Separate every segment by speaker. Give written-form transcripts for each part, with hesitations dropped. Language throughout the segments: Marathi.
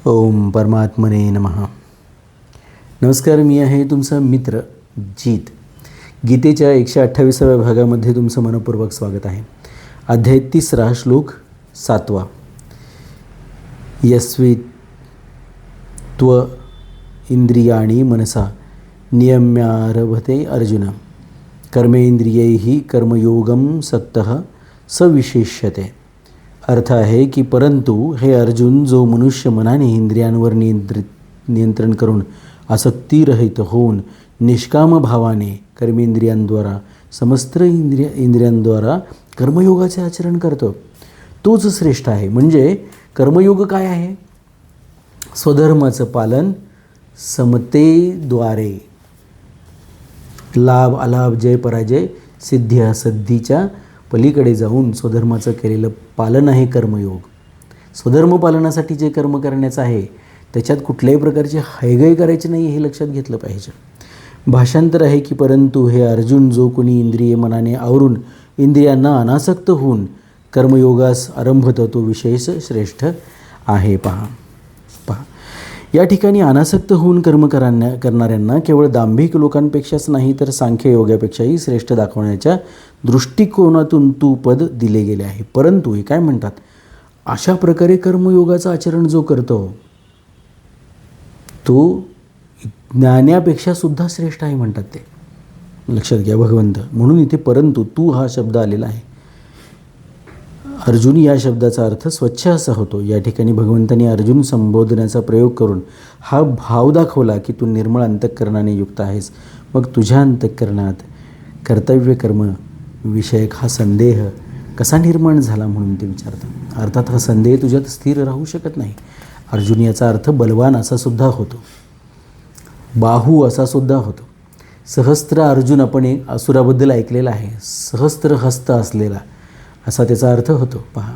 Speaker 1: ओम परमात्मने नमः. नमस्कार, मी आहे तुमचा मित्र जीत. गीतेच्या 128व्या भागामध्ये तुमचं मनपूर्वक स्वागत आहे. अध्याय 3, श्लोक 7. यस्वी त्व इंद्रियाणी मनसा नियम्यारभते अर्जुन कर्मेंद्रियैः कर्मयोगम सक्तः सविशेष्यते. अर्थ आहे की परंतु हे अर्जुन, जो मनुष्य मनाने इंद्रियांवर नियंत्रण करून आसक्तीरहित होऊन निष्काम भावाने कर्मेंद्रियांद्वारा समस्त इंद्रियांद्वारा कर्मयोगाचे आचरण करतो, तोच श्रेष्ठ आहे. म्हणजे कर्मयोग काय आहे? स्वधर्माचं पालन समतेद्वारे, लाभ अलाभ, जय पराजय, सिद्धी असद्दीच्या पलीकडे जाऊन स्वधर्माचं केलेलं पालन आहे कर्मयोग. स्वधर्म पालनासाठी जे कर्म करण्याचं आहे त्याच्यात कुठल्याही प्रकारची हैगय करायची नाही, हे लक्षात घेतलं पाहिजे. भाषांतर आहे की परंतु हे अर्जुन, जो कोणी इंद्रिय मनाने आवरून इंद्रियांना अनासक्त होऊन कर्मयोगास आरंभतो तो विशेष श्रेष्ठ आहे. पहा, या ठिकाणी अनासक्त होऊन कर्म करणाऱ्यांना केवळ दांभिक लोकांपेक्षाच नाही तर सांख्य योगापेक्षाही श्रेष्ठ दाखवण्याच्या दृष्टिकोनातून तू पद दिले गेले आहे. परंतु हे काय म्हणतात, अशा प्रकारे कर्मयोगाचं आचरण जो करतो तो ज्ञानापेक्षा सुद्धा श्रेष्ठ आहे म्हणतात. ते लक्षात घ्या भगवंत. म्हणून इथे परंतु तू हा शब्द आलेला आहे. अर्जुन या शब्दाचा अर्थ स्वच्छ असा होतो. या ठिकाणी भगवंतांनी अर्जुन संबोधण्याचा प्रयोग करून हा भाव दाखवला की तू निर्मळ अंतःकरणाने युक्त आहेस. मग तुझ्या अंतःकरणात कर्तव्य कर्म विषयक हा संदेह कसा निर्माण झाला म्हणून ते विचारतात. अर्थात हा संदेह तुझ्यात स्थिर राहू शकत नाही. अर्जुन याचा अर्थ बलवान असा सुद्धा होतो, बाहू असा सुद्धा होतो. सहस्त्र अर्जुन आपण एक असुराबद्दल ऐकलेला आहे, सहस्त्र हस्त असलेला असा त्याचा अर्थ होतो. पहा,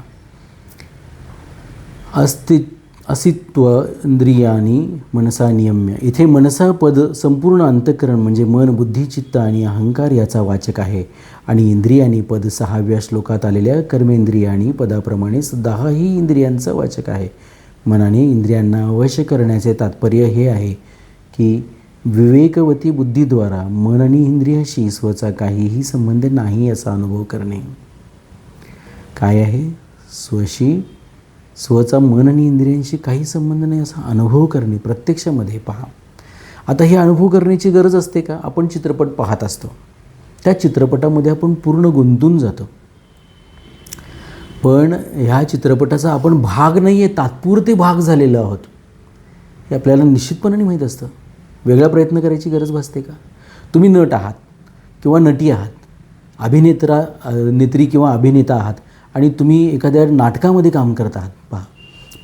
Speaker 1: असित्व इंद्रियानी मनसा नियम्य. इथे मनसा पद संपूर्ण अंतःकरण म्हणजे मन, बुद्धी, चित्त आणि अहंकार याचा वाचक आहे. आणि इंद्रियानी पद 6व्या श्लोकात आलेल्या कर्मेंद्रियानी पदाप्रमाणे 10ही इंद्रियांचा वाचक आहे. मनाने इंद्रियांना वश करण्याचे तात्पर्य हे आहे की विवेकवती बुद्धीद्वारा मन आणि इंद्रियाशी स्वचा काहीही संबंध नाही असा अनुभव करणे. काय आहे? स्वचा मन आणि इंद्रियांशी काही संबंध नाही असा अनुभव करणे प्रत्यक्षामध्ये. पहा, आता हे अनुभव करण्याची गरज असते का? आपण चित्रपट पाहत असतो, त्या चित्रपटामध्ये आपण पूर्ण गुंतून जातो, पण ह्या चित्रपटाचा आपण भाग नाही आहे, तात्पुरते भाग झालेलो आहोत हे आपल्याला निश्चितपणाने माहीत असतं. वेगळा प्रयत्न करायची गरज भासते का? तुम्ही नट आहात किंवा नटी आहात, नेत्री किंवा अभिनेता आहात आणि तुम्ही एखाद्या नाटकामध्ये काम करत आहात. पहा,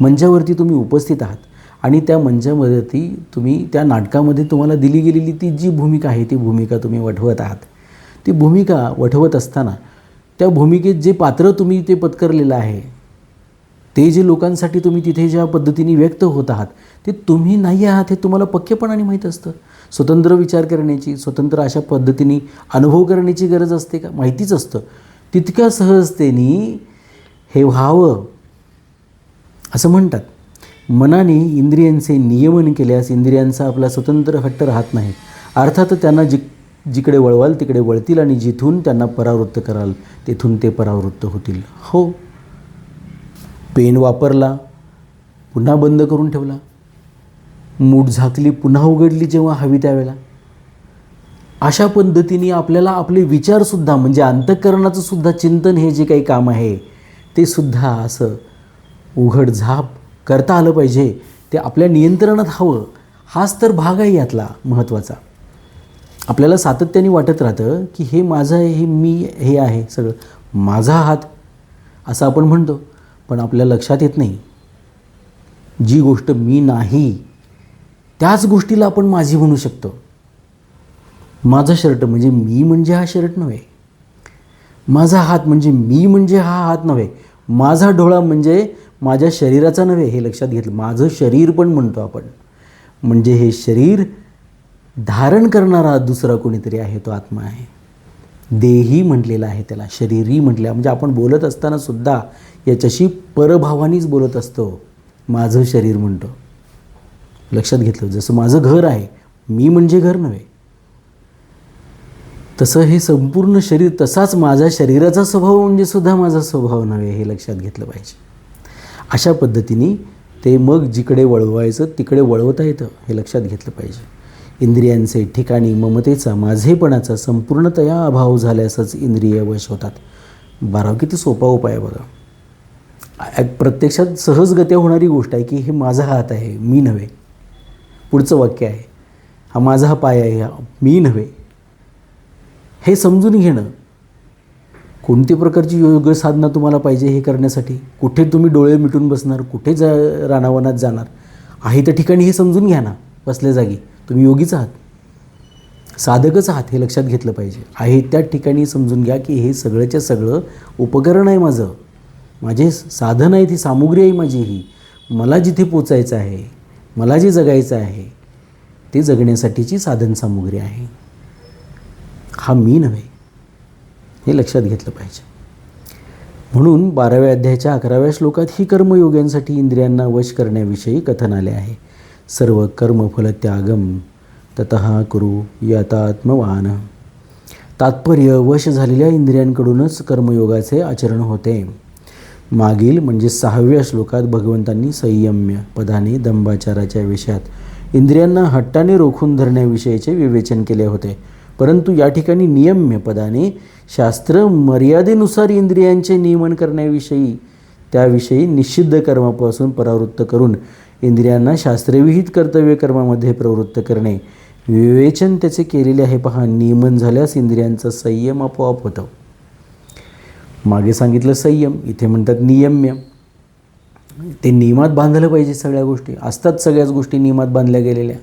Speaker 1: मंचावरती तुम्ही उपस्थित आहात आणि त्या मंचावरती तुम्ही त्या नाटकामध्ये तुम्हाला दिली गेलेली ती जी भूमिका आहे ती भूमिका तुम्ही वठवत आहात. ती भूमिका वठवत असताना त्या भूमिकेत जे पात्र तुम्ही ते पत्करलेलं आहे, ते जे लोकांसाठी तुम्ही तिथे ज्या पद्धतीने व्यक्त होत आहात ते तुम्ही नाही आहात हे तुम्हाला पक्केपणाने माहीत असतं. स्वतंत्र विचार करण्याची, स्वतंत्र अशा पद्धतीने अनुभव करण्याची गरज असते का? माहितीच असतं. तितक्या सहजतेने हे व्हावं असं म्हणतात. मनाने इंद्रियांचे नियमन केल्यास इंद्रियांचा आपला स्वतंत्र हट्ट राहत नाही. अर्थात त्यांना जिकडे वळवाल तिकडे वळतील आणि जिथून त्यांना परावृत्त कराल तेथून ते परावृत्त होतील. हो, पेन वापरला, पुन्हा बंद करून ठेवला, मूठ झाकली, पुन्हा उघडली जेव्हा हवी त्यावेळेला. अशा पद्धतीने आपल्याला आपले विचारसुद्धा म्हणजे अंतःकरणाचं सुद्धा चिंतन हे जे काही काम आहे ते सुद्धा असं उघडझाप करता आलं पाहिजे. ते आपल्या नियंत्रणात हवं. हाच तर भाग आहे यातला महत्त्वाचा. आपल्याला सातत्याने वाटत राहतं की हे माझं आहे, हे मी, हे आहे सगळं माझा हात असं आपण म्हणतो, पण आपल्या लक्षात येत नाही जी गोष्ट मी नाही त्याच गोष्टीला आपण माझी म्हणू शकतो. माझा शर्ट म्हणजे मी म्हणजे हा शर्ट नव्हे, माझा हात म्हणजे मी म्हणजे हा हात नव्हे, माझा डोळा म्हणजे माझ्या शरीराचा नव्हे हे लक्षात घेतलं. माझं शरीर पण म्हणतो आपण, म्हणजे हे शरीर धारण करणारा दुसरा कोणीतरी आहे, तो आत्मा आहे. देही म्हटलेला आहे त्याला, शरीरी म्हटलं. म्हणजे आपण बोलत असताना सुद्धा याच्याशी परभावानीच बोलत असतो. माझं शरीर म्हणतो. लक्षात घेतलं. जसं माझं घर आहे, मी म्हणजे घर नव्हे, तसं हे संपूर्ण शरीर, तसाच माझ्या शरीराचा स्वभाव म्हणजे सुद्धा माझा स्वभाव नव्हे, हे लक्षात घेतलं पाहिजे. अशा पद्धतीने ते मग जिकडे वळवायचं तिकडे वळवता येतं, हे लक्षात घेतलं पाहिजे. इंद्रियांचे ठिकाणी ममतेचा, माझेपणाचा संपूर्णतया अभाव झाल्यासच इंद्रिय वश होतात. 12 किती सोपा उपाय आहे बघा. प्रत्यक्षात सहजगत्या होणारी गोष्ट आहे की हे माझा हात आहे, मी नव्हे. पुढचं वाक्य आहे, हा माझा हा पाय आहे, मी नव्हे. हे समजून घेणं. कोणती प्रकारची योग साधना तुम्हाला पाहिजे हे करण्यासाठी? कुठे तुम्ही डोळे मिटून बसणार, कुठे रानावनात जाणार आहे, त्या ठिकाणी हे समजून घ्या ना. बसल्या जागी तुम्ही योगीच आहात, साधकच आहात, हे लक्षात घेतलं पाहिजे. आहे त्या ठिकाणी समजून घ्या की हे सगळंच्या सगळं उपकरण आहे, माझे साधन आहे, ती सामुग्री आहे माझी. ही मला जिथे पोचायचं आहे, मला जे जगायचं आहे ते जगण्यासाठीची साधन सामुग्री आहे. हा मी नव्हे, हे लक्षात घेतलं पाहिजे. म्हणून 12व्या अध्यायाच्या 11व्या श्लोकात ही कर्मयोग्यांसाठी इंद्रियांना वश करण्याविषयी कथन आले आहे. सर्व कर्मफल त्यागम ततः कुरु यतात्मवान. तात्पर्य, वश झालेल्या इंद्रियांकडूनच कर्मयोगाचे आचरण होते. मागील म्हणजे 6व्या श्लोकात भगवंतांनी संयम्य पदाने दंभाचाराच्या विषयात इंद्रियांना हट्टाने रोखून धरण्याविषयीचे विवेचन केले होते. परंतु या ठिकाणी नियम्य पदाने शास्त्र मर्यादेनुसार इंद्रियांचे नियमन करण्याविषयी, त्याविषयी निषिद्ध कर्मापासून परावृत्त करून इंद्रियांना शास्त्रविहित कर्तव्य कर्मामध्ये प्रवृत्त करणे, विवेचन त्याचे केलेले आहे. पहा, नियमन झाल्यास इंद्रियांचा संयम आपोआप होतो. मागे सांगितलं संयम, इथे म्हणतात नियम्य. ते नियमात बांधलं पाहिजे. सगळ्या गोष्टी असतात, सगळ्याच गोष्टी नियमात बांधल्या गेलेल्या.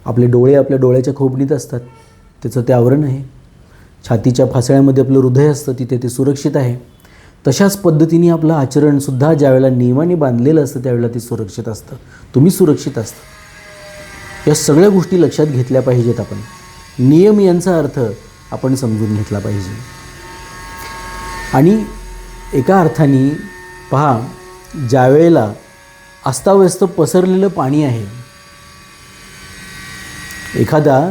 Speaker 1: आपले डोळे आपल्या डोळ्याच्या खोबणीत असतात, त्याचं ते आवरण आहे. छातीच्या फासळ्यामध्ये आपलं हृदय असतं, तिथे ते सुरक्षित आहे. तशाच पद्धतीने आपलं आचरणसुद्धा ज्यावेळेला नियमाने बांधलेलं असतं त्यावेळेला ते सुरक्षित असतं, तुम्ही सुरक्षित असतं. या सगळ्या गोष्टी लक्षात घेतल्या पाहिजेत. आपण नियम यांचा अर्थ आपण समजून घेतला पाहिजे. आणि एका अर्थाने पहा, ज्यावेळेला अस्ताव्यस्त पसरलेलं पाणी आहे, एखादा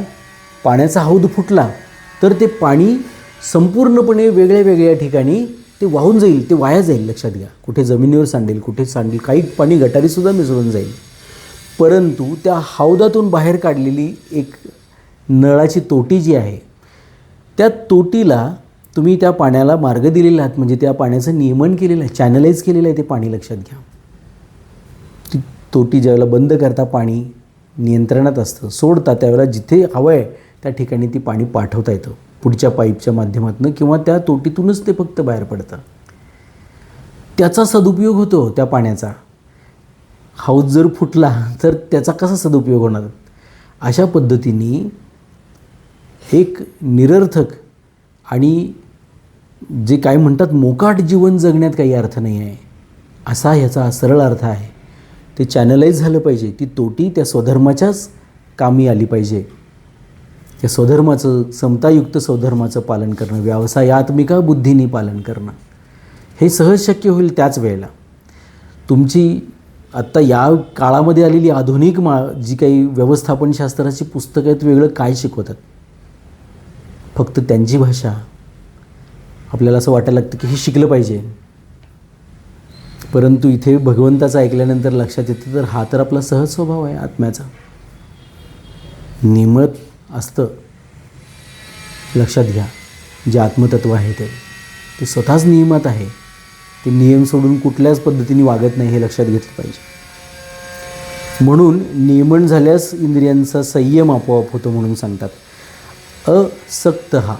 Speaker 1: पाण्याचा हौद फुटला तर ते पाणी संपूर्णपणे वेगळ्या वेगळ्या ठिकाणी ते वाहून जाईल, ते वाया जाईल. लक्षात घ्या, कुठे जमिनीवर सांडेल, कुठे सांडेल, काही पाणी गटारीसुद्धा मिसळून जाईल. परंतु त्या हौदातून बाहेर काढलेली एक नळाची तोटी जी आहे, त्या तोटीला तुम्ही त्या पाण्याला मार्ग दिलेला आहात, म्हणजे त्या पाण्याचं नियमन केलेलं आहे, चॅनलाइज केलेलं आहे ते पाणी. लक्षात घ्या, ती तोटी ज्यावेळेला बंद करता पाणी नियंत्रणात असतं, सोडता त्यावेळेला जिथे हवं आहे त्या ठिकाणी ती पाणी पाठवता येतं पुढच्या पाईपच्या माध्यमातून, किंवा त्या तोटीतूनच ते फक्त बाहेर पडतं. त्याचा सदुपयोग होतो त्या पाण्याचा. हौद जर फुटला तर त्याचा कसा सदुपयोग होणार? अशा पद्धतीने एक निरर्थक आणि जे काय म्हणतात मोकाट जीवन जगण्यात काही अर्थ नाही आहे, असा ह्याचा सरळ अर्थ आहे. ते चॅनलाइज झालं पाहिजे. ती तोटी त्या स्वधर्माच्याच कामी आली पाहिजे. त्या स्वधर्माचं, समतायुक्त स्वधर्माचं पालन करणं, व्यवसायात्मिका बुद्धीने पालन करणं, हे सहज शक्य होईल. त्याच वेळेला तुमची आत्ता या काळामध्ये आलेली आधुनिक जी काही व्यवस्थापनशास्त्राची पुस्तकं आहेत, वेगळं काय शिकवतात? फक्त त्यांची भाषा. आपल्याला असं वाटायला लागतं की हे शिकलं पाहिजे. परंतु इथे भगवंताचं ऐकल्यानंतर लक्षात येतं तर हा तर आपला सहज स्वभाव आहे आत्म्याचा, नियमित असतं. लक्षात घ्या, जे आत्मतत्व आहे ते स्वतःच नियमात आहे. ते नियम सोडून कुठल्याच पद्धतीने वागत नाही, हे लक्षात घेतलं पाहिजे. म्हणून नियमन झाल्यास इंद्रियांचा संयम आपोआप होतो म्हणून सांगतात. असक्त हा,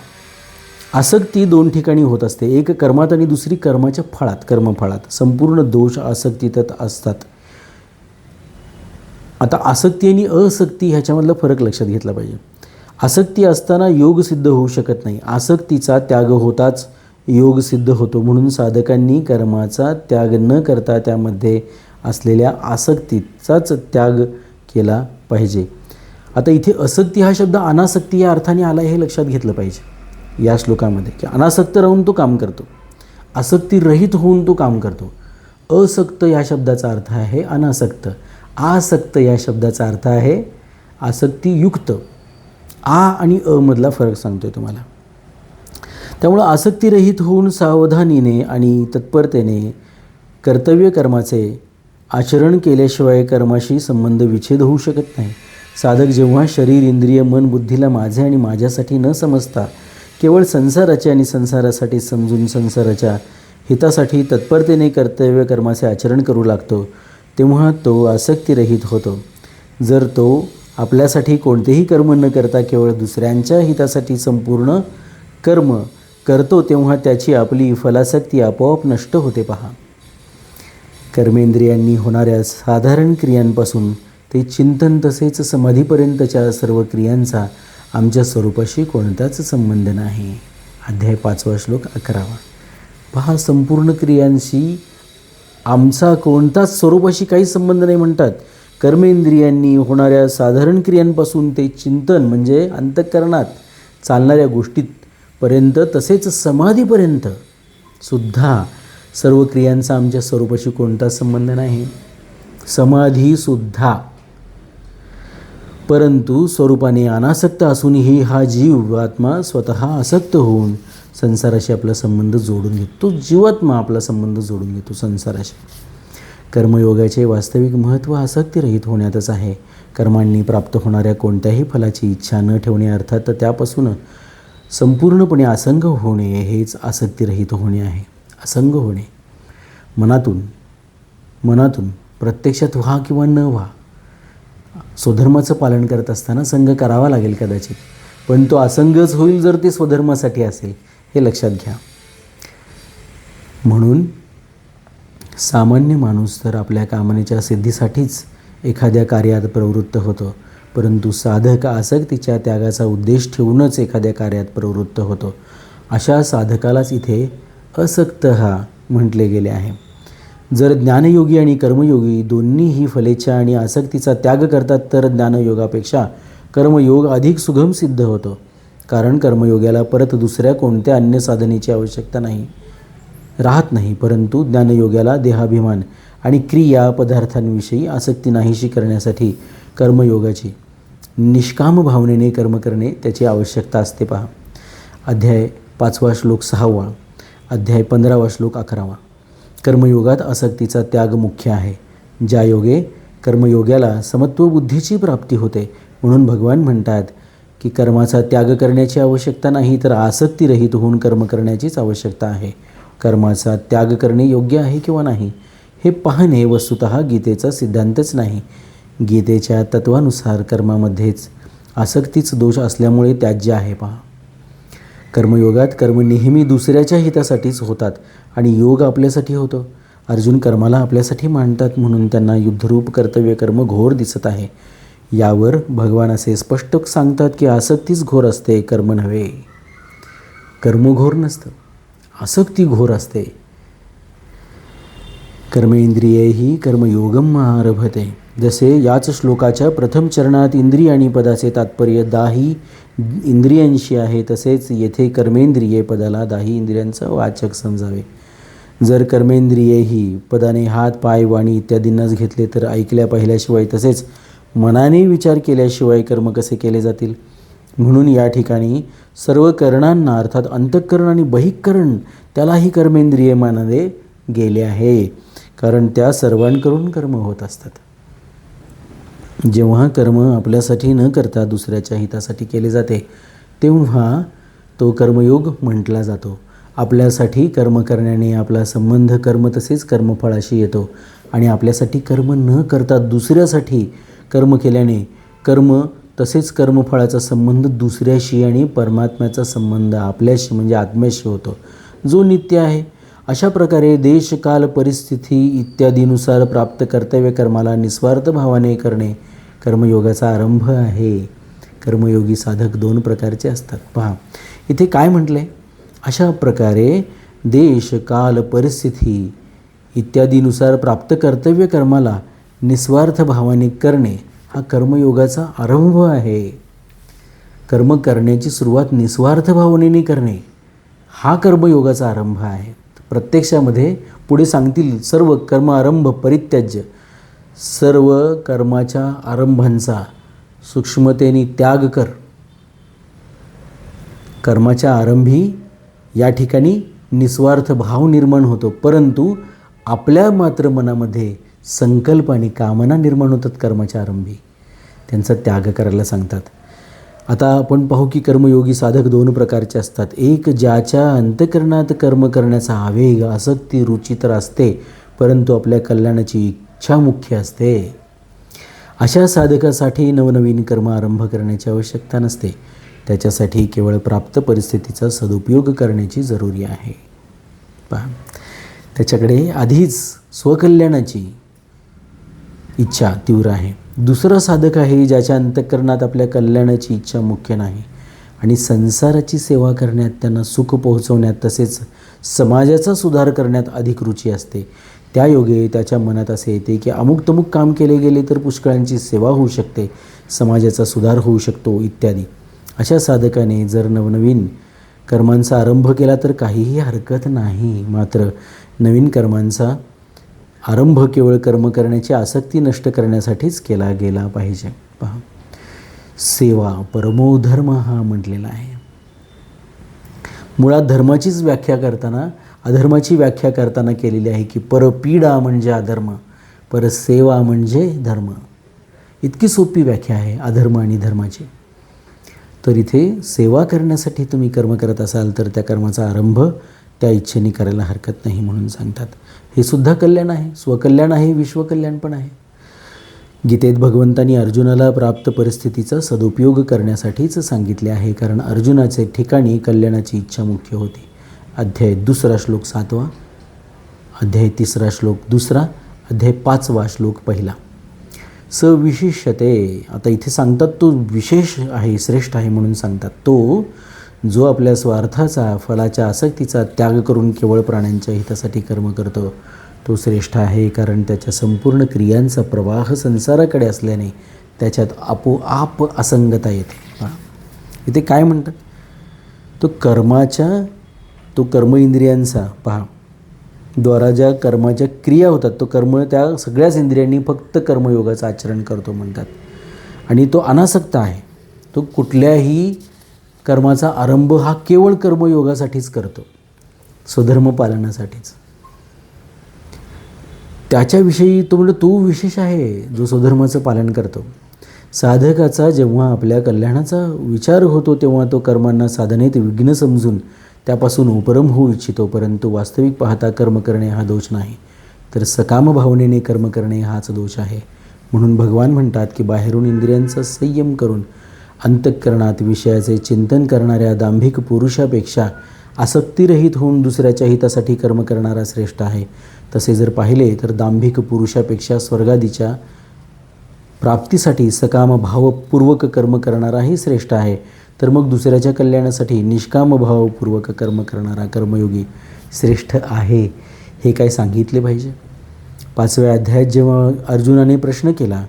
Speaker 1: आसक्ती 2 ठिकाणी होत असते, एक कर्मात आणि दुसरी कर्माच्या फळात, कर्मफळात. संपूर्ण दोष आसक्तीत असतात. आता आसक्ती आणि असक्ती ह्याच्यामधला फरक लक्षात घेतला पाहिजे. आसक्ती असताना योग सिद्ध होऊ शकत नाही. आसक्तीचा त्याग होताच योग सिद्ध होतो. म्हणून साधकांनी कर्माचा त्याग न करता त्यामध्ये असलेल्या आसक्तीचाच त्याग केला पाहिजे. आता इथे असक्ती हा शब्द अनासक्ती या अर्थाने आला, हे लक्षात घेतलं पाहिजे या श्लोकामध्ये, की अनासक्त राहून तो काम करतो, आसक्ती रहित होऊन तो काम करतो. असक्त या शब्दाचा अर्थ आहे अनासक्त. आसक्त या शब्दाचा अर्थ आहे आसक्तीयुक्त. आ आणि अ मधला फरक सांगतोय तुम्हाला. त्यामुळं आसक्तीरहित होऊन सावधानीने आणि तत्परतेने कर्तव्य कर्माचे आचरण केल्याशिवाय कर्माशी संबंध विच्छेद होऊ शकत नाही. साधक जेव्हा शरीर, इंद्रिय, मन, बुद्धीला माझे आणि माझ्यासाठी न समजता केवळ संसाराचे आणि संसारासाठी समजून संसाराच्या हितासाठी तत्परतेने कर्तव्य कर्माचे आचरण करू लागतो, तेव्हा तो आसक्तीरहित होतो. जर तो आपल्यासाठी कोणतेही कर्म न करता केवळ दुसऱ्यांच्या हितासाठी संपूर्ण कर्म करतो, तेव्हा त्याची आपली फलासक्ती आपोआप नष्ट होते. पहा, कर्मेंद्रियांनी होणाऱ्या साधारण क्रियांपासून ते चिंतन तसेच समाधीपर्यंतच्या सर्व क्रियांचा आमच्या स्वरूपाशी कोणताच संबंध नाही. अध्याय 5 श्लोक 11. पहा, संपूर्ण क्रियांशी आमचा कोणताच स्वरूपाशी काही संबंध नाही म्हणतात. कर्मेंद्रियांनी होणाऱ्या साधारण क्रियांपासून ते चिंतन म्हणजे अंतःकरणात चालणाऱ्या गोष्टीपर्यंत तसेच समाधीपर्यंत सुद्धा सर्व क्रियांचा आमच्या स्वरूपाशी कोणताच संबंध नाही. समाधीसुद्धा. परंतु स्वरूपाने अनासक्त असूनही हा जीव आत्मा स्वतः आसक्त होऊन संसाराशी आपला संबंध जोडून घेतो. तो जीवात्मा आपला संबंध जोडून घेतो संसाराशी. कर्मयोगाचे वास्तविक महत्त्व आसक्तीरहित होण्यातच आहे. कर्मांनी प्राप्त होणाऱ्या कोणत्याही फलाची इच्छा न ठेवणे, अर्थात त्यापासून संपूर्णपणे असंग होणे हेच आसक्तीरहित होणे आहे. असंग होणे मनातून प्रत्यक्षात व्हा किंवा न व्हा, स्वधर्माचं पालन करत असताना संग करावा लागेल कदाचित, पण तो असंगच होईल जर ते स्वधर्मासाठी असेल, हे लक्षात घ्या. म्हणून सामान्य माणूस तर आपल्या कामनेच्या सिद्धीसाठीच एखाद्या कार्यात प्रवृत्त होतो, परंतु साधक आसक्तीच्या त्यागाचा उद्देश ठेवूनच एखाद्या कार्यात प्रवृत्त होतो. अशा साधकालाच इथे असक्त हा म्हटले गेले आहे. जर ज्ञानयोगी आणि कर्मयोगी दोन्हीही फलेच्छा आणि आसक्तीचा त्याग करतात, तर ज्ञानयोगापेक्षा कर्मयोग अधिक सुगम सिद्ध होतो. कारण कर्मयोगाला परत दुसऱ्या कोणत्या अन्य साधनेची आवश्यकता राहत नाही. परंतु ज्ञानयोगाला देहाभिमान आणि क्रिया पदार्थांविषयी आसक्ती नाहीशी करण्यासाठी कर्मयोगाची निष्काम भावनेने कर्म करणे त्याची आवश्यकता असते. पहा, अध्याय 5 श्लोक 6, अध्याय 15 श्लोक 11. कर्मयोगात आसक्तीचा त्याग मुख्य आहे. ज्या योगे कर्मयोगाला समत्व बुद्धीची प्राप्ती होते. म्हणून भगवान म्हणतात की कर्माचा त्याग करण्याची आवश्यकता नाही, तर आसक्तीरहित होऊन कर्म करण्याचीच आवश्यकता आहे. कर्माचा त्याग करणे योग्य आहे किंवा नाही हे पाहणे वस्तुतः गीतेचा सिद्धांतच नाही. गीतेच्या तत्वानुसार कर्मामध्येच आसक्तीच दोष असल्यामुळे त्याज्य आहे. पहा, कर्मयोगात कर्म नेहमी दुसऱ्याच्या हितासाठीच होतात आणि योग आपल्यासाठी होतो. अर्जुन कर्माला आपल्यासाठी मानतात म्हणून त्यांना युद्धरूप कर्तव्य कर्म घोर दिसत आहे. यावर भगवान असे स्पष्ट सांगतात की आसक्तीच घोर असते, कर्म नव्हे. कर्म घोर नसतं, आसक्ती घोर असते. कर्मेंद्रियैहि कर्मयोगम आरभते. जसे याच श्लोकाच्या प्रथम चरणात इंद्रिय आणि पदाचे तात्पर्य दाही इंद्रियांशी आहे, तसेच येथे कर्मेंद्रिये पदाला दाही इंद्रियांचा वाचक समजावे. जर कर्मेंद्रियेही पदाने हात, पाय, वाणी इत्यादींनाच घेतले, तर ऐकल्या पाहिल्याशिवाय तसेच मनाने विचार केल्याशिवाय कर्म कसे केले जातील. म्हणून या ठिकाणी सर्व करणांना अर्थात अंतःकरण आणि बहिःकरण त्यालाही कर्मेंद्रिय मानले गेले आहे, कारण त्या सर्वांकडून कर्म होत असतात. जेव्हा कर्म आपल्यासाठी न करता दुसऱ्याच्या हितासाठी केले जाते, तेव्हा तो कर्मयोग म्हटला जातो. आपल्यासाठी कर्म करण्याने आपला संबंध कर्म तसेच कर्मफळाशी येतो आणि आपल्यासाठी कर्म न करता दुसऱ्यासाठी कर्म केल्याने कर्म तसेच कर्मफळाचा संबंध दुसऱ्याशी आणि परमात्म्याचा संबंध आपल्याशी म्हणजे आत्म्याशी होतो, जो नित्य आहे. अशा प्रकारे देश, काल, परिस्थिती इत्यादीनुसार प्राप्त कर्तव्य कर्माला निस्वार्थ भावाने करणे कर्मयोगाचा आरंभ आहे. कर्मयोगी साधक 2 प्रकारचे असतात. पहा, इथे काय म्हटलं आहे? अशा प्रकारे देश, काल, परिस्थिती इत्यादीनुसार प्राप्त कर्तव्य कर्माला निस्वार्थ भावाने करणे हा कर्मयोगाचा आरंभ आहे. कर्म करण्याची सुरुवात निस्वार्थ भावनेने करणे हा कर्मयोगाचा आरंभ आहे. प्रत्यक्षामध्ये पुढे सांगतील सर्व कर्म आरंभ परित्याज्य सर्व कर्माच्या आरंभांचा सूक्ष्मतेने त्याग कर. कर्माच्या आरंभी या ठिकाणी निस्वार्थ भाव निर्माण होतो, परंतु आपल्या मात्र मनामध्ये संकल्प आणि कामना निर्माण होतात कर्माच्या आरंभी. त्यांचा त्याग करायला सांगतात. आता आपण पाहू की कर्मयोगी साधक दोन प्रकारचे असतात. एक ज्याच्या अंतःकरणात कर्म करण्याचा आवेग, आसक्ती, रुची तर असते, परंतु आपल्या कल्याणाची इच्छा मुख्य असते. अशा साधकासाठी नवनवीन कर्म आरंभ करण्याची आवश्यकता नसते. त्याच्यासाठी केवळ प्राप्त परिस्थितीचा सदुपयोग करण्याची जरुरी आहे. पहा, त्याच्याकडे आधीच स्वकल्याणाची इच्छा तीव्र आहे. दुसरा साधक आहे ज्याच्या अंतःकरणात आपल्या कल्याणाची इच्छा मुख्य नाही आणि संसाराची सेवा करण्यात, त्यांना सुख पोहोचवण्यात तसेच समाजाचा सुधार करण्यात अधिक रुची असते. त्या योगे त्याच्या मनात असे येते की अमुक तमुक काम केले गेले तर पुष्कळांची सेवा होऊ शकते, समाजाचा सुधार होऊ शकतो इत्यादी. अशा साधकाने जर नवनवीन कर्मांचा आरंभ केला तर काहीही हरकत नाही. मात्र नवीन कर्मांचा आरंभ केवळ कर्म करण्याची आसक्ती नष्ट करण्यासाठीच केला गेला पाहिजे. पहा, सेवा परमो धर्म हा म्हटलेला आहे. मुळात धर्माचीच व्याख्या करताना, अधर्माची व्याख्या करताना केलेली आहे की परपीडा म्हणजे अधर्म, परसेवा म्हणजे धर्म. इतकी सोपी व्याख्या आहे अधर्म आणि धर्माची. तर इथे सेवा करण्यासाठी तुम्ही कर्म करत असाल तर त्या कर्माचा आरंभ त्या इच्छेने करायला हरकत नाही म्हणून सांगतात. हे सुद्धा कल्याण आहे, स्वकल्याण आहे, विश्वकल्याण पण आहे. गीतेत भगवंतांनी अर्जुनाला प्राप्त परिस्थितीचा सदुपयोग करण्यासाठीच सांगितले आहे, कारण अर्जुनाचे ठिकाणी कल्याणाची इच्छा मुख्य होती. अध्याय 2 श्लोक 7, अध्याय 3 श्लोक 2, अध्याय 5 श्लोक 1. सविशिष्यते. आता इथे सांगतात तो विशेष आहे, श्रेष्ठ आहे म्हणून सांगतात. तो जो आपल्या स्वार्थाचा, फलाच्या आसक्तीचा त्याग करून केवळ प्राण्यांच्या हितासाठी कर्म करतो तो श्रेष्ठ आहे, कारण त्याच्या संपूर्ण क्रियांचा प्रवाह संसाराकडे असल्याने त्याच्यात आपोआप असंगता येते. पहा, इथे काय म्हणतात, तो कर्म इंद्रियांचा, पहा, द्वारा ज्या कर्माच्या क्रिया होतात तो कर्म त्या सगळ्याच इंद्रियांनी फक्त कर्मयोगाचं आचरण करतो म्हणतात. आणि तो अनासक्त आहे. तो कुठल्याही कर्माचा आरंभ हा केवळ कर्मयोगासाठीच करतो, स्वधर्म पालनासाठीच. त्याच्याविषयी तो विशेष आहे जो स्वधर्माचं पालन करतो. साधकाचा जेव्हा आपल्या कल्याणाचा विचार होतो तेव्हा तो कर्मांना साधनेत विघ्न समजून त्यापासून उपरम होऊ इच्छितो, परंतु वास्तविक पाहता कर्म करणे हा दोष नाही, तर सकाम भावनेने कर्म करणे हाच दोष आहे. म्हणून भगवान म्हणतात की बाहेरून इंद्रियांचा संयम करून अंतःकरणात विषयाचे चिंतन करणाऱ्या दांभिक पुरुषापेक्षा आसक्तीरहित होऊन दुसऱ्याच्या हितासाठी कर्म करणारा श्रेष्ठ आहे. तसे जर पाहिले तर दांभिक पुरुषापेक्षा स्वर्गादीच्या प्राप्तीसाठी सकाम भावपूर्वक कर्म करणाराही श्रेष्ठ आहे. तर मग दुसऱ्याच्या कल्याणासाठी निष्काम भावपूर्वक कर्म करणारा कर्मयोगी श्रेष्ठ आहे, हे काय सांगितले पाहिजे. 5व्या अध्यायात जेव्हा अर्जुनाने प्रश्न केला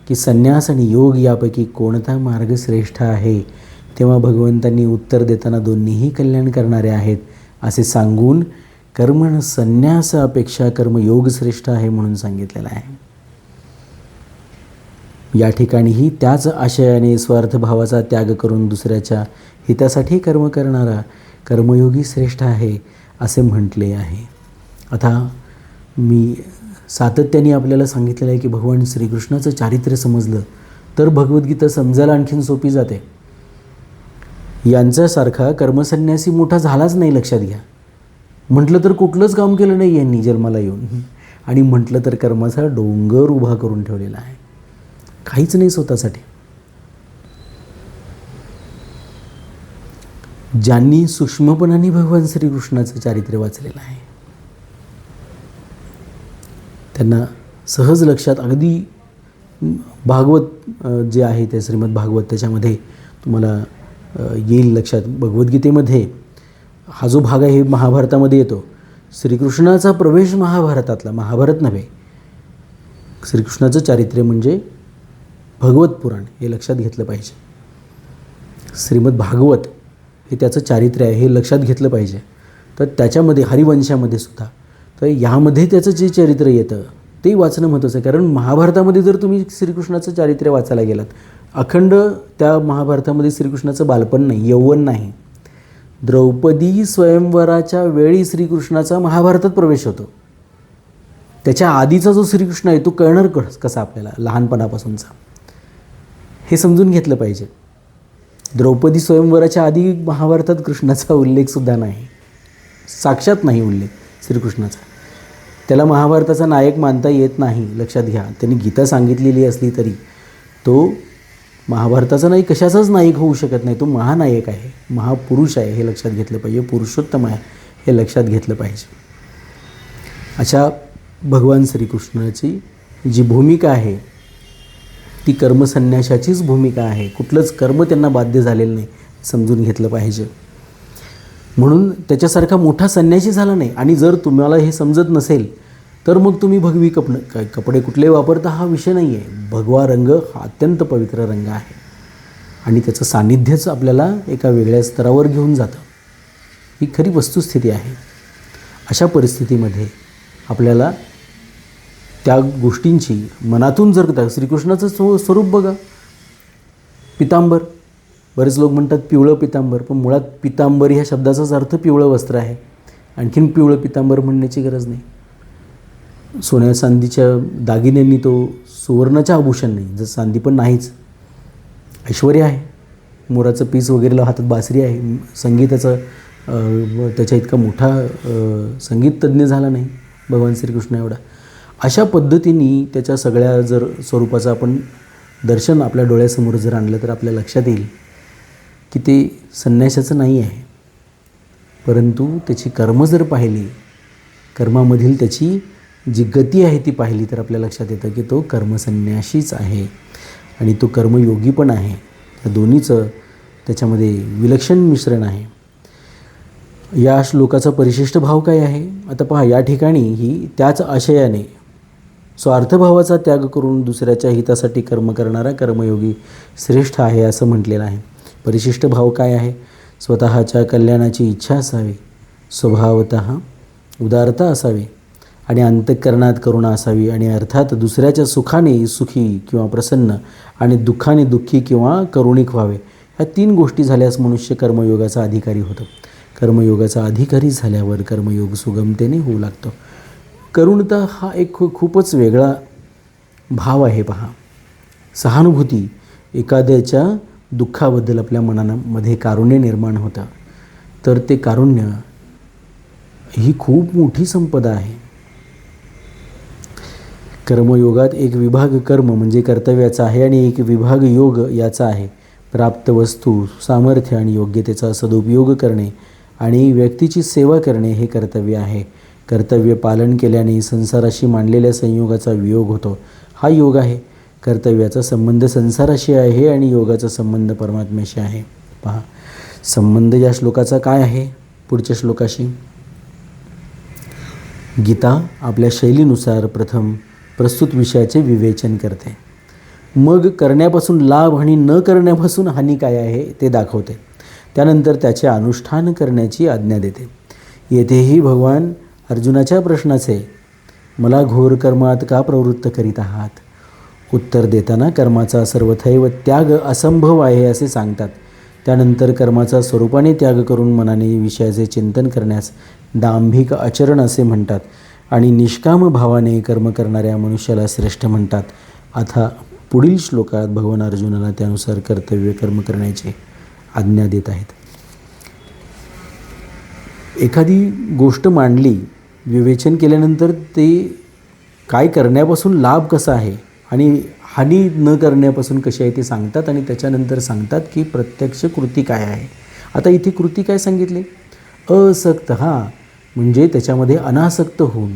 Speaker 1: की संन्यास आणि योग यापैकी कोणता मार्ग श्रेष्ठ आहे, तेव्हा भगवंतांनी उत्तर देताना दोन्हीही कल्याण करणारे आहेत असे सांगून कर्मण संन्यासापेक्षा कर्मयोग श्रेष्ठ आहे म्हणून सांगितलेलं आहे. या ठिकाणीही त्याच आशयाने स्वार्थभावाचा त्याग करून दुसऱ्याच्या हितासाठी कर्म करणारा कर्मयोगी श्रेष्ठ आहे असे म्हटले आहे. आता मी सातत्याने आपल्याला सांगितलेलं आहे की भगवान श्रीकृष्णाचं चारित्र्य समजलं तर भगवद्गीता समजायला आणखीन सोपी जाते. यांच्यासारखा कर्मसन्यासी मोठा झालाच नाही, लक्षात घ्या. म्हटलं तर कुठलंच काम केलं नाही यांनी जन्माला येऊन, आणि म्हटलं तर कर्माचा डोंगर उभा करून ठेवलेला आहे, काहीच नाही स्वतःसाठी. ज्यांनी सूक्ष्मपणाने भगवान श्रीकृष्णाचं चारित्र्य वाचलेलं आहे त्यांना सहज लक्षात, अगदी भागवत जे आहे ते श्रीमद भागवत त्याच्यामध्ये तुम्हाला येईल लक्षात. भगवद्गीतेमध्ये हा जो भाग आहे महाभारतामध्ये येतो. श्रीकृष्णाचा प्रवेश महाभारतातला, महाभारत नव्हे, श्रीकृष्णाचं चारित्र्य म्हणजे भगवत पुराण हे लक्षात घेतलं पाहिजे. श्रीमद भागवत हे त्याचं चारित्र्य आहे हे लक्षात घेतलं पाहिजे. तर त्याच्यामध्ये हरिवंशामध्ये सुद्धा तर ह्यामध्ये त्याचं जे चरित्र येतं तेही वाचणं महत्त्वाचं आहे. कारण महाभारतामध्ये जर तुम्ही श्रीकृष्णाचं चारित्र्य वाचायला गेलात, अखंड त्या महाभारतामध्ये श्रीकृष्णाचं बालपण नाही, यौवन नाही. द्रौपदी स्वयंवराच्या वेळी श्रीकृष्णाचा महाभारतात प्रवेश होतो. त्याच्या आधीचा जो श्रीकृष्ण आहे तो कळणार कसा आपल्याला लहानपणापासूनचा, हे समजून घेतलं पाहिजे. द्रौपदी स्वयंवराच्या आधी महाभारतात कृष्णाचा उल्लेखसुद्धा नाही, साक्षात नाही उल्लेख श्रीकृष्णाचा. त्याला महाभारताचा नायक मानता येत नाही, लक्षात घ्या. त्यांनी गीता सांगितलेली असली तरी तो महाभारताचा नाही, कशाचाच नायक होऊ शकत नाही. तो महानायक आहे, महापुरुष आहे, हे लक्षात घेतलं पाहिजे. पुरुषोत्तम आहे, हे लक्षात घेतलं पाहिजे. अशा भगवान श्रीकृष्णाची जी भूमिका आहे ती कर्मसन्यासाचीच भूमिका आहे. कुठलंच कर्म त्यांना बाध्य झालेलं नाही, समजून घेतलं पाहिजे. म्हणून त्याच्यासारखा मोठा संन्यासी झाला नाही. आणि जर तुम्हाला हे समजत नसेल तर मग तुम्ही भगवी कपडे कुठले वापरता हा विषय नाही आहे. भगवा रंग हा अत्यंत पवित्र रंग आहे आणि त्याचं सान्निध्यच आपल्याला एका वेगळ्या स्तरावर घेऊन जातं. ही खरी वस्तुस्थिती आहे. अशा परिस्थितीमध्ये आपल्याला त्या गोष्टींची मनातून जर श्रीकृष्णाचं स्वरूप बघा, पितांबर. बरेच लोक म्हणतात पिवळं पितांबर, पण मुळात पितांबर ह्या शब्दाचाच अर्थ पिवळं वस्त्र आहे. आणखीन पिवळं पितांबर म्हणण्याची गरज नाही. सोन्या चांदीच्या दागिन्यांनी तो सुवर्णाच्या आभूषण नाही, जर चांदी पण नाहीच. ऐश्वर्य आहे, मोराचं पीस वगैरे हातात बासरी आहे. संगीताचं त्याच्या इतका मोठा संगीत तज्ज्ञ झाला नाही भगवान श्रीकृष्ण एवढा. अशा पद्धतीने त्याच्या सगळ्या जर स्वरूपाचं आपण दर्शन आपल्या डोळ्यासमोर जर आणलं तर आपल्या लक्षात येईल की ते संन्यासाचं नाही आहे, परंतु त्याची कर्म जर पाहिली, कर्मामधील त्याची जी गती आहे ती पाहिली तर आपल्या लक्षात येतं की तो कर्मसन्यासीच आहे आणि तो कर्मयोगी पण आहे. या दोन्हीचं त्याच्यामध्ये विलक्षण मिश्रण आहे. या श्लोकाचा परिशिष्ट भाव काय आहे? आता पहा, या ठिकाणी ही त्याच आशयाने स्वार्थभावाचा त्याग करून दुसऱ्याच्या हितासाठी कर्म करणारा कर्मयोगी श्रेष्ठ आहे असं म्हटलेलं आहे. परिशिष्ट भाव काय आहे? स्वतःच्या कल्याणाची इच्छा असावी, स्वभावतः उदारता असावी आणि अंतःकरणात करुणा असावी आणि अर्थात दुसऱ्याच्या सुखाने सुखी किंवा प्रसन्न आणि दुःखाने दुःखी किंवा करुणिक व्हावे. ह्या तीन गोष्टी झाल्यास मनुष्य कर्मयोगाचा अधिकारी होतो. कर्मयोगाचा अधिकारी झाल्यावर कर्मयोग सुगमतेने होऊ लागतो. करुणता हा एक खूपच वेगळा भाव आहे. पहा, सहानुभूती, एखाद्याच्या दुःखाबद्दल आपल्या मनामध्ये कारुण्य निर्माण होतं, तर ते कारुण्य ही खूप मोठी संपदा आहे. कर्मयोगात एक विभाग कर्म म्हणजे कर्तव्याचा आहे आणि एक विभाग योग याचा आहे. प्राप्त वस्तू, सामर्थ्य आणि योग्यतेचा सदुपयोग करणे आणि व्यक्तीची सेवा करणे हे कर्तव्य आहे. कर्तव्य पालन केल्याने संसाराशी मांडलेल्या संयोगाचा वियोग होतो, हा योग आहे. कर्तव्याचा संबंध संसाराशी आहे आणि योगाचा संबंध परमात्म्याशी आहे. पहा, संबंध या श्लोकाचा काय आहे? पुढच्या श्लोकाशी. गीता आपल्या शैलीनुसार प्रथम प्रस्तुत विषयाचे विवेचन करते, मग करण्यापासून लाभ आणि न करण्यापासून हानी काय आहे ते दाखवते. त्यानंतर त्याचे अनुष्ठान करण्याची आज्ञा देते. येथेही भगवान अर्जुनाच्या प्रश्नाचे मला घोर कर्मात का प्रवृत्त करीत आहात उत्तर देताना कर्माचा सर्वथैव त्याग असंभव आहे असे सांगतात. त्यानंतर कर्माचा स्वरूपाने त्याग करून मनाने विषयाचे चिंतन करण्यास दांभिक आचरण असे म्हणतात आणि निष्काम भावाने कर्म करणाऱ्या मनुष्याला श्रेष्ठ म्हणतात. आता पुढील श्लोकात भगवान अर्जुनाला त्यानुसार कर्तव्य कर्म करण्याची आज्ञा देत आहेत. एखादी गोष्ट मांडली, विवेचन केल्यानंतर ते काय करण्यापासून लाभ कसा आहे आणि हानी न करण्यापासून कशी आहे ते सांगतात आणि त्याच्यानंतर सांगतात की प्रत्यक्ष कृती काय आहे. आता इथे कृती काय सांगितली? असक्त, म्हणजे त्याच्यामध्ये अनासक्त होऊन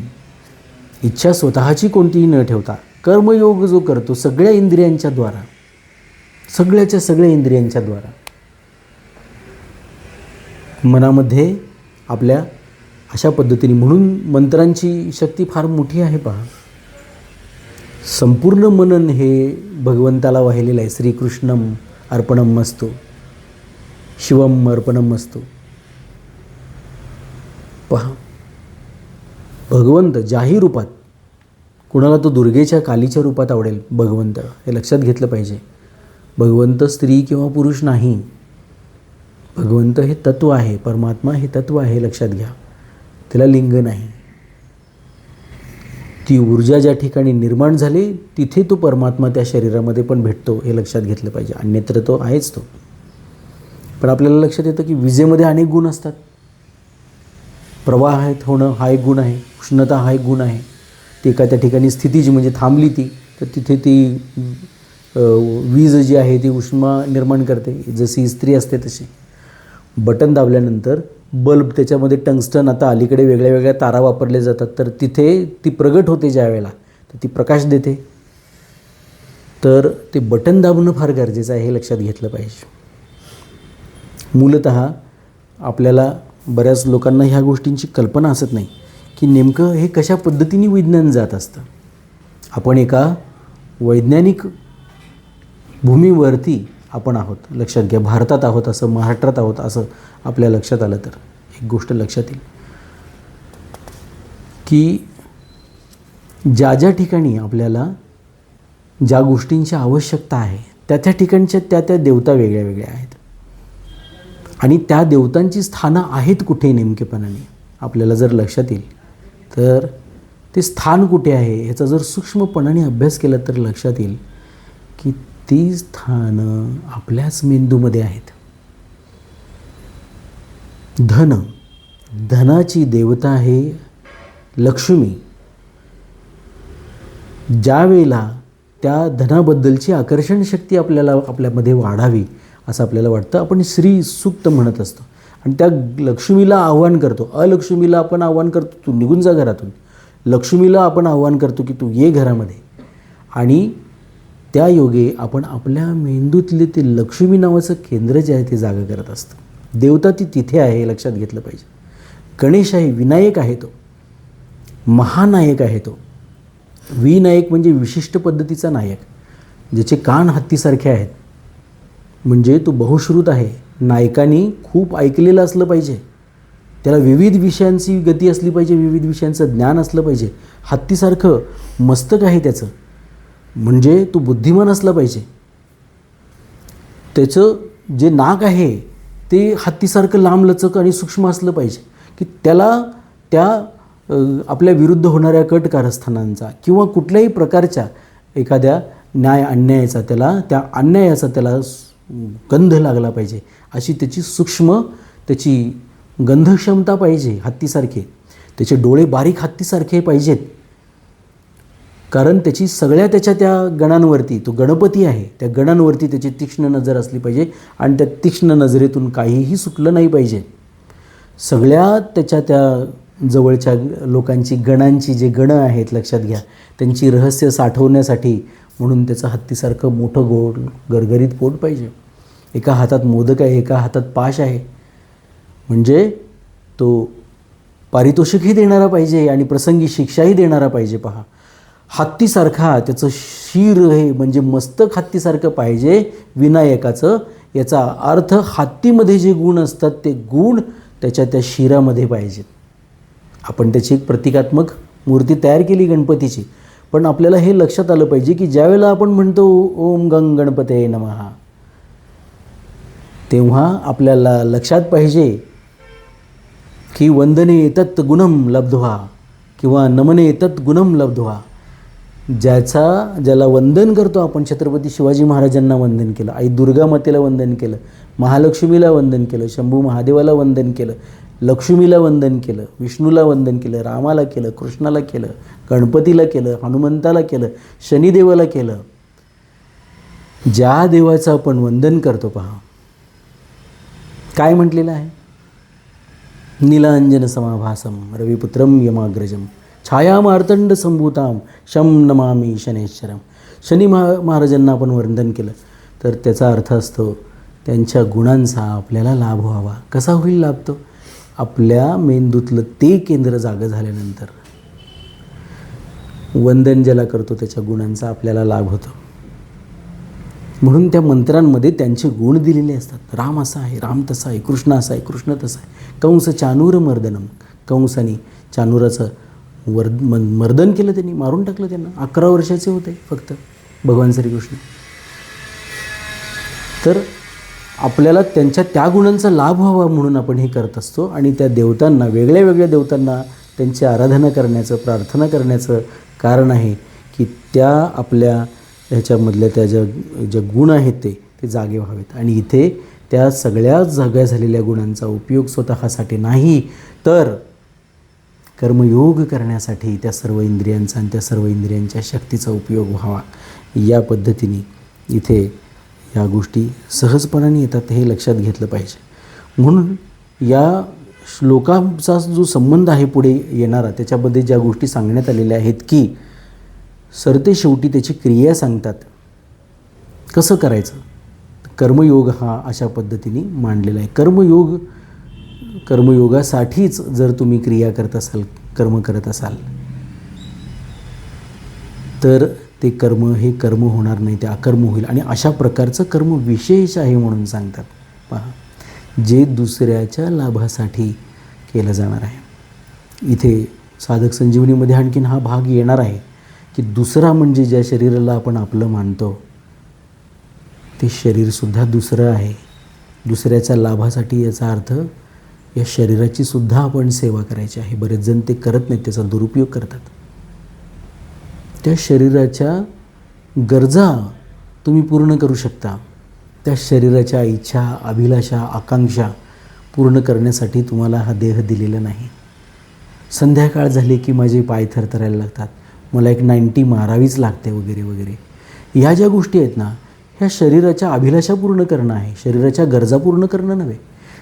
Speaker 1: इच्छा स्वतःची कोणतीही न ठेवता कर्मयोग जो करतो सगळ्या इंद्रियांच्या द्वारा, सगळ्या इंद्रियांच्या द्वारा मनामध्ये आपल्या अशा पद्धतीने. म्हणून मंत्रांची शक्ती फार मोठी आहे. पहा, संपूर्ण मनन हे भगवंताला वाहिलेलं आहे. श्रीकृष्णम अर्पणम मस्तु, शिवम अर्पणम मस्तु. पहा, भगवंत ज्याही रूपात कुणाला तो दुर्गेच्या कालीच्या रूपात आवडेल भगवंत, हे लक्षात घेतलं पाहिजे. भगवंत स्त्री किंवा पुरुष नाही, भगवंत हे तत्व आहे, परमात्मा हे तत्व आहे, लक्षात घ्या. त्याला लिंग नाही. ती ऊर्जा ज्या ठिकाणी निर्माण झाली तिथे तो परमात्मा त्या शरीरामध्ये पण भेटतो, हे लक्षात घेतलं पाहिजे. अन्यत्र तो आहेच तो. पण आपल्याला लक्षात येतं की विजेमध्ये अनेक गुण असतात. प्रवाहित होणं हा एक गुण आहे, उष्णता हा एक गुण आहे. ती एका त्या ठिकाणी स्थिती जी म्हणजे थांबली ती, तर तिथे ती वीज जी आहे ती उष्मा निर्माण करते. जशी इस्त्री असते तशी. बटन दाबल्यानंतर बल्ब, त्याच्यामध्ये टंगस्टन, आता अलीकडे वेगळ्या वेगळ्या तारा वापरल्या जातात, तर तिथे ती प्रगट होते ज्या वेळेला, तर ती प्रकाश देते. तर ते बटन दाबणं फार गरजेचं आहे, हे लक्षात घेतलं पाहिजे. मूलतः आपल्याला बऱ्याच लोकांना ह्या गोष्टींची कल्पना असत नाही की नेमकं हे कशा पद्धतीने विज्ञान जात असतं. आपण एका वैज्ञानिक भूमीवरती आपण आहोत, लक्षात घ्या. भारतात आहोत असं, महाराष्ट्रात आहोत असं आपल्या लक्षात आलं तर एक गोष्ट लक्षात येईल की ज्या ज्या ठिकाणी आपल्याला ज्या गोष्टींची आवश्यकता आहे त्या त्या ठिकाणच्या त्या त्या देवता वेगळ्या वेगळ्या आहेत. आणि त्या देवतांची स्थानं आहेत कुठे नेमकेपणाने आपल्याला जर लक्षात येईल, तर ते स्थान कुठे आहे ह्याचा जर सूक्ष्मपणाने अभ्यास केला तर लक्षात येईल की ती स्थानं आपल्याच मेंदूमध्ये आहेत. धनाची देवता आहे लक्ष्मी. ज्या वेळेला त्या धनाबद्दलची आकर्षण शक्ती आपल्यामध्ये वाढावी असं आपल्याला वाटतं, आपण श्री सूक्त म्हणत असतो आणि त्या लक्ष्मीला आव्हान करतो. अलक्ष्मीला आपण आव्हान करतो, तू निघून जा घरातून. लक्ष्मीला आपण आव्हान करतो की तू ये घरामध्ये. आणि त्या योगे आपण आपल्या मेंदूतले ते लक्ष्मी नावाचं केंद्र जे आहे ते जागा करत असतं. देवता ती तिथे आहे, हे लक्षात घेतलं पाहिजे. गणेश आहे, विनायक आहे, तो महानायक आहे. तो विनायक म्हणजे विशिष्ट पद्धतीचा नायक, ज्याचे कान हत्तीसारखे आहेत, म्हणजे तो बहुश्रुत आहे. नायकाने खूप ऐकलेलं असलं पाहिजे, त्याला विविध विषयांची गती असली पाहिजे, विविध विषयांचं ज्ञान असलं पाहिजे. हत्तीसारखं मस्तक आहे त्याचं, म्हणजे तो बुद्धिमान असला पाहिजे. त्याचं जे नाक आहे ते हत्तीसारखं लांबलचक आणि सूक्ष्म असलं पाहिजे की त्याला त्या आपल्या विरुद्ध होणाऱ्या कट कारस्थानांचा किंवा कुठल्याही प्रकारच्या एखाद्या न्याय अन्यायाचा त्या अन्यायाचा त्याला गंध लागला पाहिजे, अशी त्याची सूक्ष्म त्याची गंधक्षमता पाहिजे हत्तीसारखे. त्याचे डोळे बारीक हत्तीसारखे पाहिजेत, कारण त्याची सगळ्या त्याच्या त्या गणांवरती, तो गणपती आहे, त्या गणांवरती त्याची तीक्ष्ण नजर असली पाहिजे आणि त्या तीक्ष्ण नजरेतून काहीही सुटलं नाही पाहिजे. सगळ्या त्याच्या त्या जवळच्या लोकांची गणांची जे गणं आहेत लक्षात घ्या, त्यांची रहस्य साठवण्यासाठी म्हणून त्याचं हत्तीसारखं मोठं गोड गरगरीत पोट पाहिजे. एका हातात मोदक आहे, एका हातात पाश आहे, म्हणजे तो पारितोषिकही देणारा पाहिजे आणि प्रसंगी शिक्षाही देणारा पाहिजे. पहा, हत्तीसारखा त्याचं शिर हे म्हणजे मस्तक हत्तीसारखं पाहिजे विनायकाचं. याचा अर्थ हत्तीमध्ये जे गुण असतात ते गुण त्याच्या त्या शिरामध्ये पाहिजेत. आपण त्याची एक प्रतिकात्मक मूर्ती तयार केली गणपतीची, पण आपल्याला हे लक्षात आलं पाहिजे की ज्यावेळेला आपण म्हणतो ओम गंग गणपते नमः, तेव्हा आपल्याला लक्षात पाहिजे की वंदने तत् गुणम लब्ध्वा किंवा नमने तत् गुणम लब्ध्वा. ज्याला वंदन करतो आपण, छत्रपती शिवाजी महाराजांना वंदन केलं, आई दुर्गा मातेला वंदन केलं, महालक्ष्मीला वंदन केलं, शंभू महादेवाला वंदन केलं, लक्ष्मीला वंदन केलं, विष्णूला वंदन केलं, रामाला केलं, कृष्णाला केलं, गणपतीला केलं, हनुमंताला केलं, शनिदेवाला केलं. ज्या देवाचं आपण वंदन करतो पहा, काय म्हटलेलं आहे? नीलांजन समाभासम रविपुत्रम यमाग्रजम छायामार्तंड संभूताम शम नमामि शनेश्वरम. शनी महाराजांना आपण वंदन केलं तर त्याचा अर्थ असतो त्यांच्या गुणांचा आपल्याला लाभ व्हावा. कसा होईल लाभ? तो आपल्या मेंदूतलं ते केंद्र जागं झाल्यानंतर वंदन ज्याला करतो त्याच्या गुणांचा आपल्याला लाभ होतो. म्हणून त्या मंत्रांमध्ये त्यांचे गुण दिलेले असतात. राम असा आहे, राम तसा आहे, कृष्ण असा आहे, कृष्ण तसा आहे. कंस चानूर मर्दनम, कंसाने चानूराचं मर्दन केलं त्यांनी, मारून टाकलं त्यांना. 11 वर्षाचे होते फक्त भगवान श्रीकृष्ण. तर आपल्याला त्यांच्या त्या गुणांचा लाभ व्हावा म्हणून आपण हे करत असतो. आणि त्या देवतांना, वेगळ्या वेगळ्या देवतांना त्यांची आराधना करण्याचं, प्रार्थना करण्याचं कारण आहे की त्या आपल्या ह्याच्यामधल्या त्या ज्या गुण आहेत ते जागे व्हावेत. आणि इथे त्या सगळ्या जाग्या झालेल्या गुणांचा उपयोग स्वतःसाठी नाही, तर कर्मयोग करण्यासाठी त्या सर्व इंद्रियांचा आणि त्या सर्व इंद्रियांच्या शक्तीचा उपयोग व्हावा. या पद्धतीने इथे ह्या गोष्टी सहजपणाने येतात, हे लक्षात घेतलं पाहिजे. म्हणून या श्लोकांचा जो संबंध आहे पुढे येणारा, त्याच्यामध्ये ज्या गोष्टी सांगण्यात आलेल्या आहेत की सरतेशेवटी त्याची क्रिया सांगतात, कसं करायचं. कर्मयोग हा अशा पद्धतीने मांडलेला आहे. कर्मयोगासाठीच जर तुम्ही क्रिया करत असाल, कर्म करत असाल, तर ते कर्म हे कर्म होणार नाही, ते अकर्म होईल. आणि अशा प्रकारचं कर्म विशेष आहे म्हणून सांगतात. पहा, जे दुसऱ्याच्या लाभासाठी केलं जाणार आहे. इथे साधक संजीवनीमध्ये आणखीन हा भाग येणार आहे की दुसरा म्हणजे ज्या शरीराला आपण आपलं मानतो, ते शरीरसुद्धा दुसरं आहे. दुसऱ्याच्या लाभासाठी, याचा अर्थ या शरीराची सुद्धा आपण सेवा करायची आहे. बरेच जण ते करत नाहीत, त्याचा दुरुपयोग करतात. त्या शरीराच्या गरजा तुम्ही पूर्ण करू शकता. त्या शरीराच्या इच्छा, अभिलाषा, आकांक्षा पूर्ण करण्यासाठी तुम्हाला हा देह दिलेला नाही. संध्याकाळ झाली की माझे पाय थरथरायला लागतात, मला एक 90 मारावीच लागते वगैरे वगैरे. ह्या ज्या गोष्टी आहेत ना, ह्या शरीराच्या अभिलाषा पूर्ण करणं आहे, शरीराच्या गरजा पूर्ण करणं नव्हे.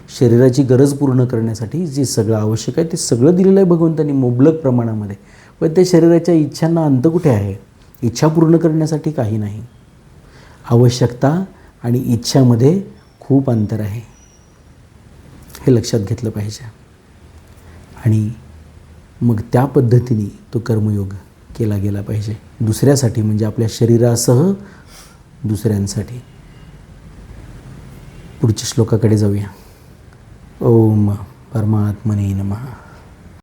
Speaker 1: शरीराची गरज पूर्ण करण्यासाठी जे सगळं आवश्यक आहे ते सगळं दिलेलं आहे भगवंतांनी मुबलक प्रमाणामध्ये. पण त्या शरीराच्या इच्छांना अंत कुठे आहे? इच्छा पूर्ण करण्यासाठी काही नाही. आवश्यकता आणि इच्छामध्ये खूप अंतर आहे, हे लक्षात घेतलं पाहिजे. आणि मग त्या पद्धतीने तो कर्मयोग केला गेला पाहिजे दुसऱ्यासाठी, म्हणजे आपल्या शरीरासह दुसऱ्यांसाठी. पुढच्या श्लोकाकडे जाऊया. ओम परमात्मने नमः.